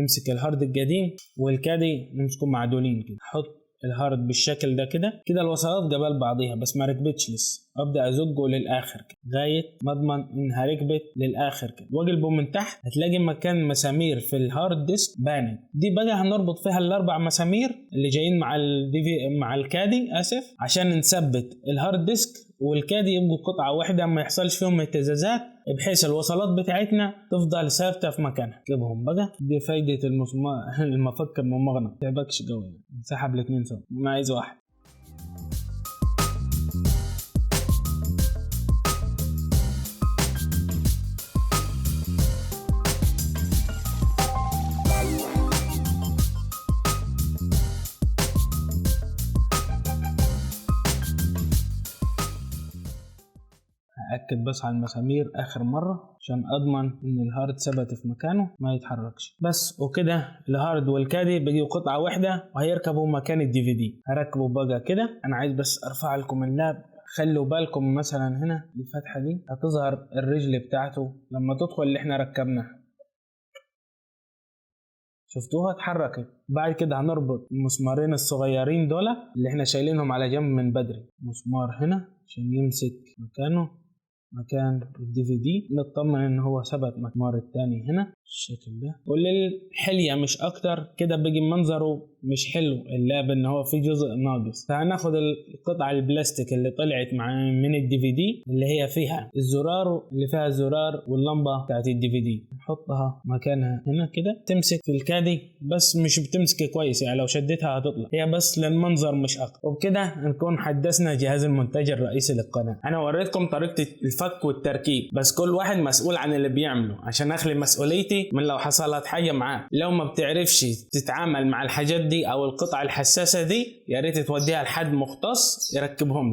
نمسك الهارد القديم والكادي نمسكهم معدولين كده، احط الهارد بالشكل ده كده الوصلات قبل بعضيها بس ما ركبتش لسه، ابدا ازقه للاخر كده لغايه ما اضمن انها ركبت للاخر كده، واقلبه من تحت هتلاقي مكان مسامير في الهارد ديسك بانت، دي بقى هنربط فيها الاربع مسامير اللي جايين مع الكادي عشان نثبت الهارد ديسك والكادي يبقوا قطعه واحده ما يحصلش فيهم اهتزازات، بحيث الوصلات بتاعتنا تفضل ثابته في مكانها. جيبهم بقى، دي فايده المفك الممغنط، ما تعبكش قوي، نسحب الاثنين سوا، ما عايز واحد. أكد بس على المسامير آخر مرة عشان أضمن إن الهارد ثبت في مكانه ما يتحركش بس. وكده الهارد والكادي بقيوا قطعة واحدة وهيركبوا مكان الدي في دي. هركبه بقى كده. أنا عايز بس أرفع لكم اللاب، خلوا بالكم مثلا هنا الفتحة دي هتظهر الرجل بتاعته لما تدخل اللي احنا ركبناها، شفتوها اتحركت. بعد كده هنربط المسمارين الصغيرين دول اللي احنا شايلينهم على جنب من بدري، مسمار هنا عشان يمسك مكان الدي في دي، نطمن ان هو ثبت. مسمار التاني هنا الشكل ده، وللحلية مش اكتر كده بيجي منظره مش حلو اللاب ان هو في جزء ناقص. فهناخد القطعة البلاستيك اللي طلعت من الدي في دي اللي هي فيها الزرار، اللي فيها الزرار واللمبة بتاعت الدي في دي، نحطها مكانها هنا كده. تمسك في الكادي بس مش بتمسك كويس، يعني لو شدتها هتطلع، هي بس للمنظر مش اكتر. وبكده نكون حدثنا جهاز المونتاج الرئيسي للقناة. انا وريتكم طريقة الفك والتركيب، بس كل واحد مسؤول عن اللي بيعمله عشان اخلي مسؤوليتي من لو حصلت حاجة معاه. لو ما بتعرفش تتعامل مع الحاجات دي او القطع الحساسة دي، يا ريت توديها لحد مختص يركبهم لك.